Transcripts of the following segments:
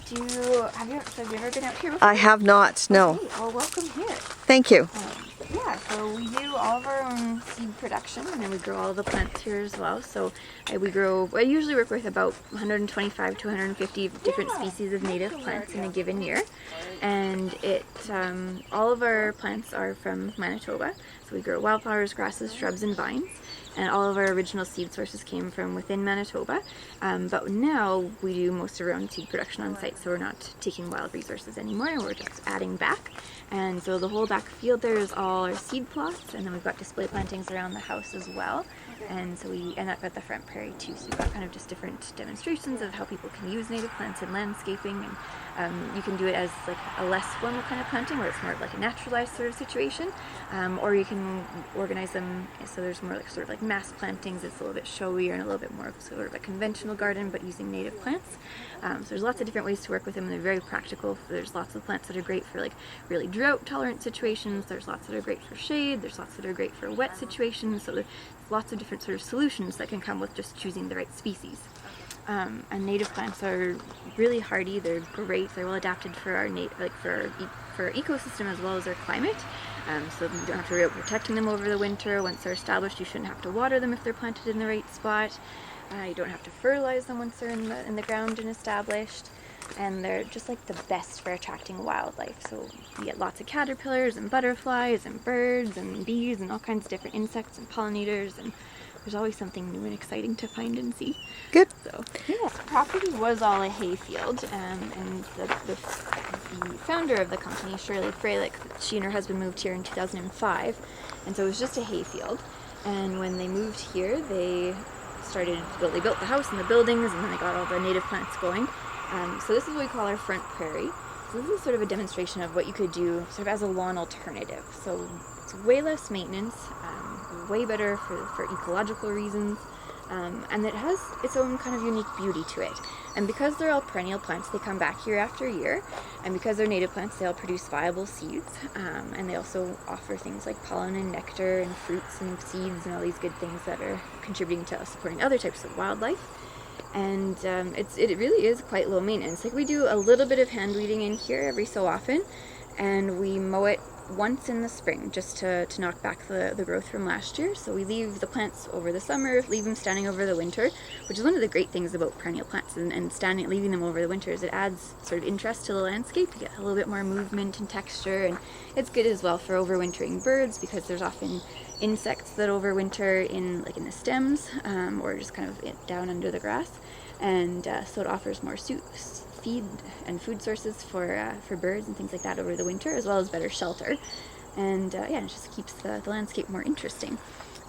Have you ever been out here before? I have not, no. Okay, well, welcome here. Thank you. Yeah, so we do all of our own seed production, and then we grow all the plants here as well. So I usually work with about 125 to 150 different species of native plants in a given year. And all of our plants are from Manitoba. So we grow wildflowers, grasses, shrubs, and vines. And all of our original seed sources came from within Manitoba. But now we do most of our own seed production on site, so we're not taking wild resources anymore, we're just adding back. And so the whole back field there is all our seed plots, and then we've got display plantings around the house as well. And so up at the front prairie too, so we've got kind of just different demonstrations of how people can use native plants in landscaping, and you can do it as like a less formal kind of planting where it's more like a naturalized sort of situation, or you can organize them so there's more like sort of like mass plantings. It's a little bit showier and a little bit more sort of a conventional garden but using native plants. So there's lots of different ways to work with them, and they're very practical. There's lots of plants that are great for like really drought tolerant situations, there's lots that are great for shade, there's lots that are great for wet situations, so there's lots of different sort of solutions that can come with just choosing the right species. And native plants are really hardy, they're great, they're well adapted for our for our ecosystem as well as our climate. So you don't have to worry about protecting them over the winter. Once they're established, you shouldn't have to water them if they're planted in the right spot. You don't have to fertilize them once they're in the ground and established. And they're just like the best for attracting wildlife. So you get lots of caterpillars and butterflies and birds and bees and all kinds of different insects and pollinators, and there's always something new and exciting to find and see. Good. So yeah, the property was all a hayfield, and the founder of the company, Shirley Freilich, she and her husband moved here in 2005, and so it was just a hayfield. And when they moved here, they built the house and the buildings, and then they got all the native plants going. So this is what we call our front prairie. So this is sort of a demonstration of what you could do sort of as a lawn alternative. So it's way less maintenance, way better for ecological reasons, and it has its own kind of unique beauty to it. And because they're all perennial plants, they come back year after year, and because they're native plants, they all produce viable seeds, and they also offer things like pollen and nectar and fruits and seeds and all these good things that are contributing to supporting other types of wildlife. And it really is quite low maintenance. Like, we do a little bit of hand weeding in here every so often, and we mow it once in the spring just to knock back the growth from last year. So we leave the plants over the summer, leave them standing over the winter, which is one of the great things about perennial plants, and leaving them over the winter is it adds sort of interest to the landscape. You get a little bit more movement and texture, and it's good as well for overwintering birds, because there's often insects that overwinter in the stems, or just kind of down under the grass, and so it offers more feed and food sources for birds and things like that over the winter, as well as better shelter. And it just keeps the landscape more interesting.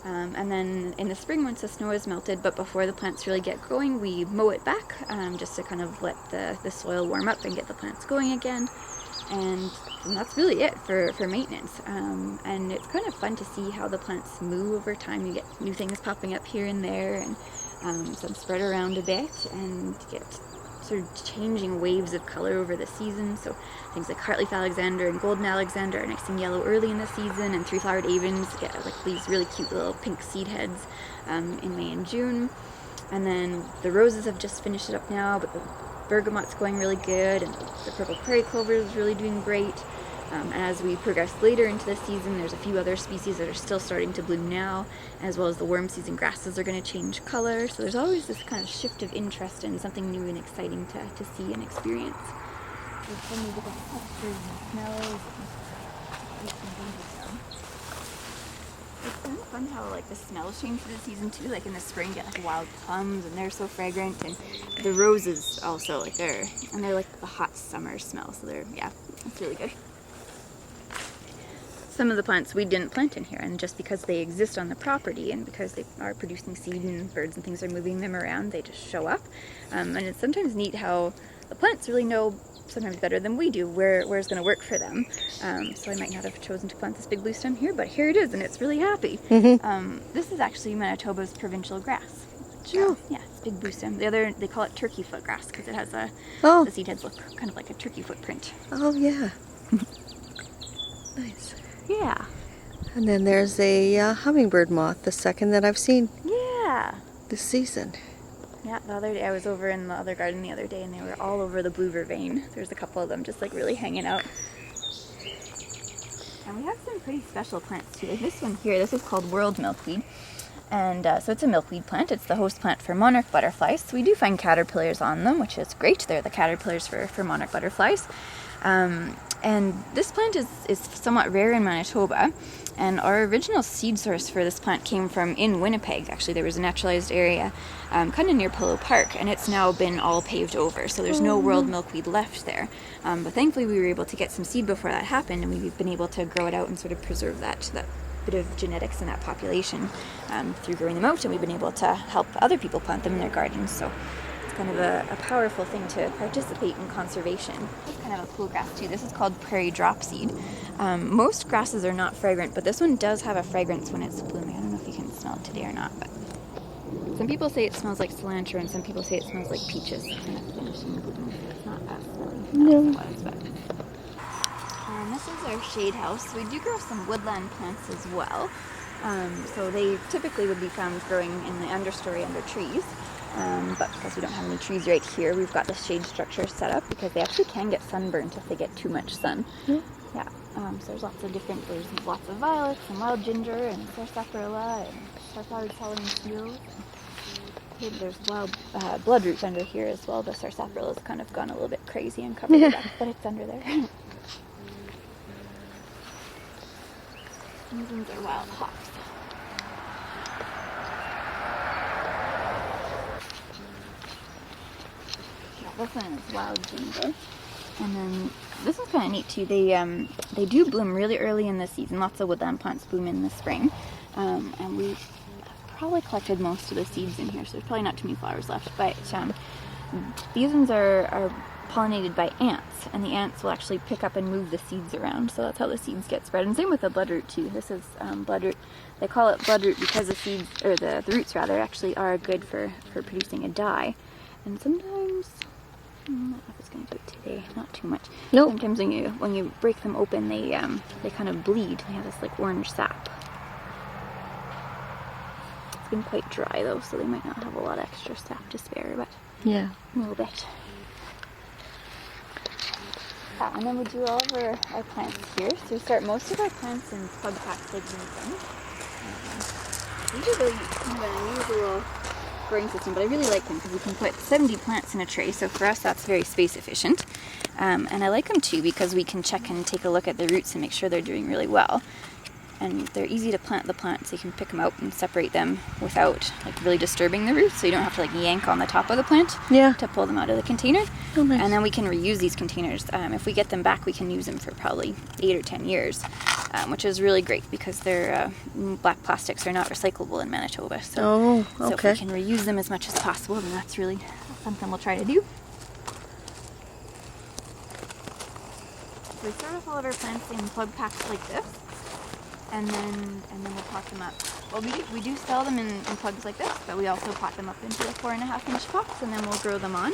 And then in the spring, once the snow is melted, but before the plants really get growing, we mow it back, just to kind of let the soil warm up and get the plants going again. And that's really it for maintenance. And it's kind of fun to see how the plants move over time. You get new things popping up here and there, and some spread around a bit, and get sort of changing waves of color over the season. So things like Heartleaf Alexander and Golden Alexander are nice and yellow early in the season, and three-flowered avens get like these really cute little pink seed heads in May and June. And then the roses have just finished it up now, but the bergamot's going really good, and the purple prairie clover is really doing great. As we progress later into the season, there's a few other species that are still starting to bloom now, as well as the warm season grasses are going to change color. So there's always this kind of shift of interest and something new and exciting to see and experience. There's so many different textures and smells. It's kind of fun how the smells change through the season too. Like in the spring, you get wild plums, and they're so fragrant, and the roses also they're like the hot summer smell. So it's really good. Some of the plants we didn't plant in here, and just because they exist on the property and because they are producing seed and birds and things are moving them around, they just show up. And it's sometimes neat how the plants really know, sometimes better than we do, where it's going to work for them. So I might not have chosen to plant this big blue stem here, but here it is, and it's really happy. This is actually Manitoba's provincial grass. It's big blue stem. They call it turkey foot grass because it has the seed heads look kind of like a turkey footprint. Oh yeah. Nice. Yeah. And then there's a hummingbird moth, the second that I've seen Yeah. this season. Yeah, the other day I was over in the other garden the other day and they were all over the blue vervain. There's a couple of them just like really hanging out. And we have some pretty special plants too. Like this one here, this is called world milkweed. And so it's a milkweed plant. It's the host plant for monarch butterflies. So we do find caterpillars on them, which is great. They're the caterpillars for monarch butterflies. And this plant is somewhat rare in Manitoba. And our original seed source for this plant came from in Winnipeg. Actually, there was a naturalized area kind of near Pillow Park, and it's now been all paved over. So there's no world milkweed left there. But thankfully, we were able to get some seed before that happened, and we've been able to grow it out and sort of preserve that bit of genetics in that population through growing them out, and we've been able to help other people plant them in their gardens. So it's kind of a powerful thing to participate in conservation. It's kind of a cool grass too. This is called prairie dropseed. Most grasses are not fragrant, but this one does have a fragrance when it's blooming. I don't know if you can smell it today or not, but some people say it smells like cilantro, and some people say it smells like peaches. It's kind of finishing bloom. It's not that smelly. No. And this is our shade house. We do grow some woodland plants as well. So they typically would be found growing in the understory under trees. But because we don't have any trees right here, we've got the shade structure set up because they actually can get sunburnt if they get too much sun. Yeah. Yeah. So there's lots of violets and wild ginger and sarsaparilla and star-flowered Solomon seals. There's wild bloodroot under here as well. The sarsaparilla's kind of gone a little bit crazy and covered it up, but it's under there. These are wild hops. Yeah, this one is wild ginger. And then this one's kind of neat too. They do bloom really early in the season. Lots of woodland plants bloom in the spring. And we probably collected most of the seeds in here, so there's probably not too many flowers left. But these ones are pollinated by ants, and the ants will actually pick up and move the seeds around, so that's how the seeds get spread. And same with the bloodroot too. This is bloodroot. They call it bloodroot because the seeds, or the roots rather, actually are good for producing a dye. And sometimes, I don't know if it's going to do it today, not too much. Nope. Sometimes when you break them open, they kind of bleed. They have this like orange sap. It's been quite dry though, so they might not have a lot of extra sap to spare, but Yeah. a little bit. And then we do all of our plants here. So we start most of our plants in plug packs like these. These are really kind of an unusual growing system, but I really like them because we can put 70 plants in a tray. So for us, that's very space efficient. And I like them too because we can check and take a look at the roots and make sure they're doing really well. And they're easy to plant the plants, so you can pick them out and separate them without like really disturbing the roots, so you don't have to like yank on the top of the plant to pull them out of the container. Oh, nice. And then we can reuse these containers. If we get them back, we can use them for probably 8 or 10 years, which is really great because they're black plastics are not recyclable in Manitoba. So, Oh, so okay. if we can reuse them as much as possible, then that's really something we'll try to do. So we start off all of our plants in plug packs like this. And then we'll pot them up. Well, we do sell them in plugs like this, but we also pot them up into a 4.5-inch pots, and then we'll grow them on.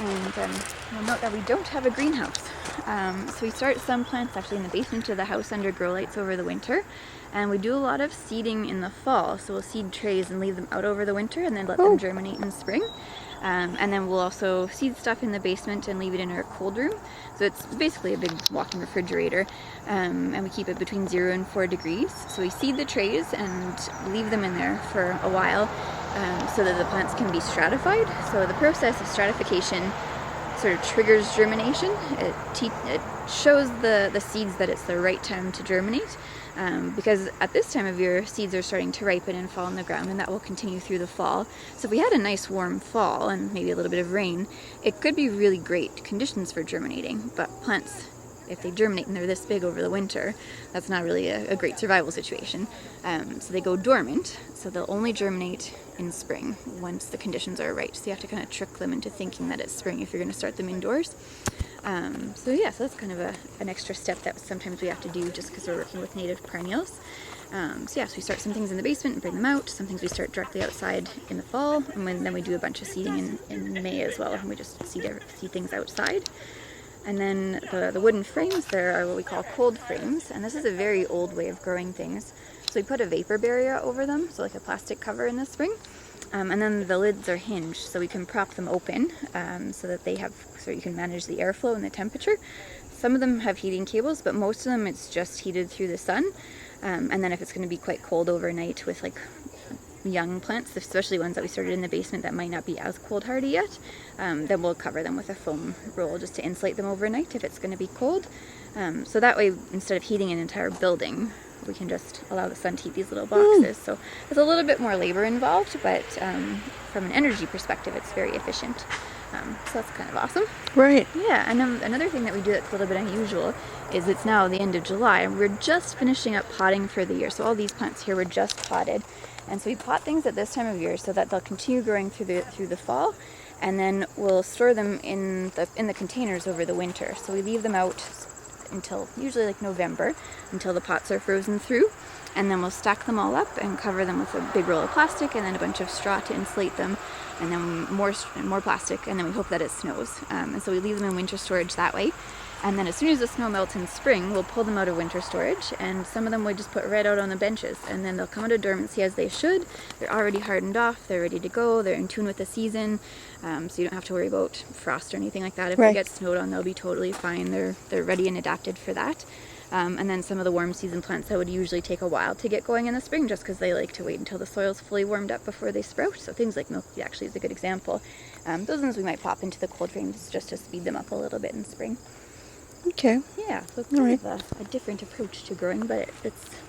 And you'll note that we don't have a greenhouse. So we start some plants actually in the basement of the house under grow lights over the winter. And we do a lot of seeding in the fall. So we'll seed trays and leave them out over the winter and then let them germinate in spring. And then we'll also seed stuff in the basement and leave it in our cold room. So it's basically a big walk-in refrigerator. And we keep it between 0 and 4 degrees. So we seed the trays and leave them in there for a while so that the plants can be stratified. So the process of stratification sort of triggers germination. It shows the seeds that it's the right time to germinate. Because at this time of year, seeds are starting to ripen and fall in the ground, and that will continue through the fall. So if we had a nice warm fall and maybe a little bit of rain, it could be really great conditions for germinating. But plants, if they germinate and they're this big over the winter, that's not really a great survival situation. So they go dormant, so they'll only germinate in spring once the conditions are right. So you have to kind of trick them into thinking that it's spring if you're going to start them indoors. So that's kind of an extra step that sometimes we have to do just because we're working with native perennials. So we start some things in the basement and bring them out. Some things we start directly outside in the fall, and then we do a bunch of seeding in May as well, and we just seed things outside. And then the wooden frames there are what we call cold frames, and this is a very old way of growing things. So we put a vapor barrier over them, so like a plastic cover in the spring. And then the lids are hinged, so we can prop them open so you can manage the airflow and the temperature. Some of them have heating cables, but most of them it's just heated through the sun. And then if it's going to be quite cold overnight with like young plants, especially ones that we started in the basement that might not be as cold hardy yet, then we'll cover them with a foam roll just to insulate them overnight if it's going to be cold. So that way, instead of heating an entire building, we can just allow the sun to heat these little boxes. So there's a little bit more labor involved, but from an energy perspective, it's very efficient. So that's kind of awesome. Right. Yeah, and another thing that we do that's a little bit unusual is it's now the end of July, and we're just finishing up potting for the year. So all these plants here were just potted. And so we pot things at this time of year so that they'll continue growing through the fall, and then we'll store them in the containers over the winter. So we leave them out until usually like November, until the pots are frozen through, and then we'll stack them all up and cover them with a big roll of plastic and then a bunch of straw to insulate them, and then more plastic, and then we hope that it snows. And so we leave them in winter storage that way. And then as soon as the snow melts in spring, we'll pull them out of winter storage, and some of them we just put right out on the benches, and then they'll come out of dormancy as they should. They're already hardened off, they're ready to go, they're in tune with the season, so you don't have to worry about frost or anything like that. If they get snowed on, they'll be totally fine. They're ready and adapted for that. And then some of the warm season plants that would usually take a while to get going in the spring just because they like to wait until the soil's fully warmed up before they sprout. So things like milkweed actually is a good example. Those ones we might pop into the cold frames just to speed them up a little bit in spring. Okay. Yeah, so it's kind of a different approach to growing, but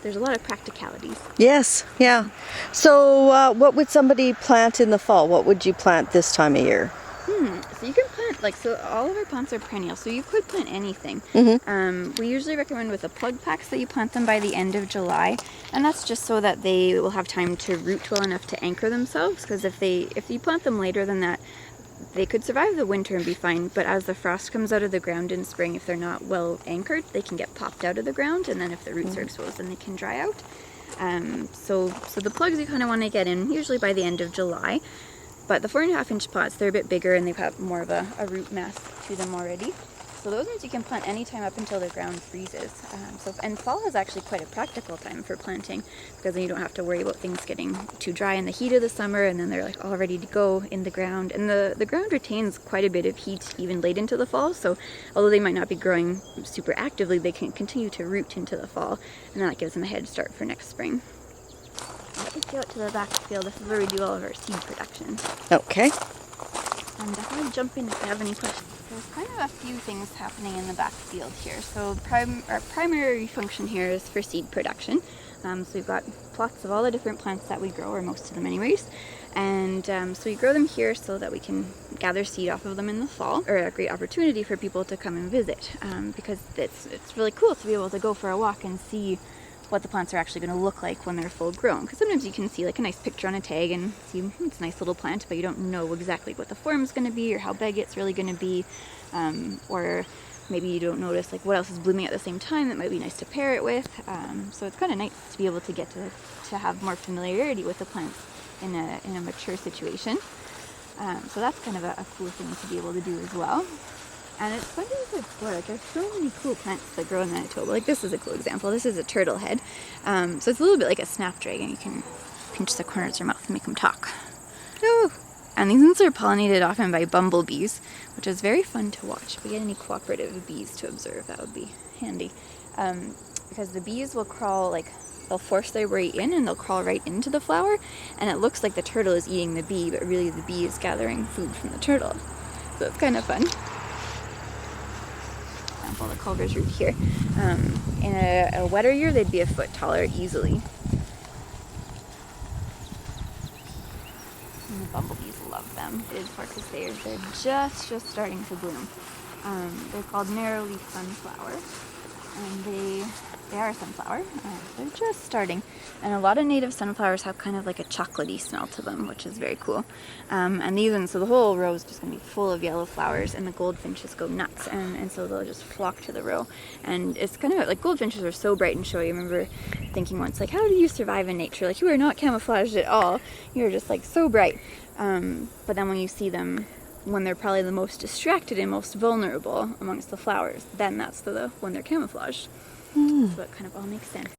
there's a lot of practicalities. Yes, yeah. So what would somebody plant in the fall? What would you plant this time of year? So you can plant, so all of our plants are perennial, so you could plant anything. We usually recommend with the plug packs that you plant them by the end of July, and that's just so that they will have time to root well enough to anchor themselves, because if you plant them later than that, they could survive the winter and be fine, but as the frost comes out of the ground in spring, if they're not well anchored, they can get popped out of the ground, and then if the roots are exposed, then they can dry out. So the plugs you kind of want to get in usually by the end of July, but the 4.5-inch pots, they're a bit bigger and they've got more of a root mass to them already. So those ones you can plant anytime up until the ground freezes. And fall is actually quite a practical time for planting, because then you don't have to worry about things getting too dry in the heat of the summer, and then they're like all ready to go in the ground. And the ground retains quite a bit of heat even late into the fall, so although they might not be growing super actively, they can continue to root into the fall, and that gives them a head start for next spring. Let me go out to the back field. This is where we do all of our seed production. Okay. And I'll jump in if you have any questions. There's kind of a few things happening in the back field here. So our primary function here is for seed production. So we've got plots of all the different plants that we grow, or most of them anyways. And so we grow them here so that we can gather seed off of them in the fall, or a great opportunity for people to come and visit, because it's really cool to be able to go for a walk and see what the plants are actually going to look like when they're full grown. Because sometimes you can see like a nice picture on a tag and see it's a nice little plant, but you don't know exactly what the form is going to be or how big it's really going to be, or maybe you don't notice like what else is blooming at the same time that might be nice to pair it with. So it's kind of nice to be able to get to have more familiarity with the plants in a mature situation. So that's kind of a cool thing to be able to do as well. And it's fun to explore. Like, there's so many cool plants that grow in Manitoba. Like, this is a cool example. This is a turtle head. So it's a little bit like a snapdragon. You can pinch the corners of your mouth and make them talk. Oh. And these ones are pollinated often by bumblebees, which is very fun to watch. If we get any cooperative bees to observe, that would be handy. Because the bees will crawl, they'll force their way in and they'll crawl right into the flower. And it looks like the turtle is eating the bee, but really the bee is gathering food from the turtle. So it's kind of fun. The Culver's root here. In a wetter year, they'd be a foot taller easily. And the bumblebees love them. It is hard to say, they're just starting to bloom. They're called narrow-leaf sunflower, and they are a sunflower. They're just starting, and a lot of native sunflowers have kind of like a chocolatey smell to them, which is very cool. And these ones, so the whole row is just going to be full of yellow flowers, and the goldfinches go nuts, and so they'll just flock to the row. And it's kind of like, goldfinches are so bright and showy. I remember thinking once, like, how do you survive in nature? Like, you are not camouflaged at all. You're just like so bright. But then when you see them when they're probably the most distracted and most vulnerable amongst the flowers, then that's when they're camouflaged. So it kind of all makes sense.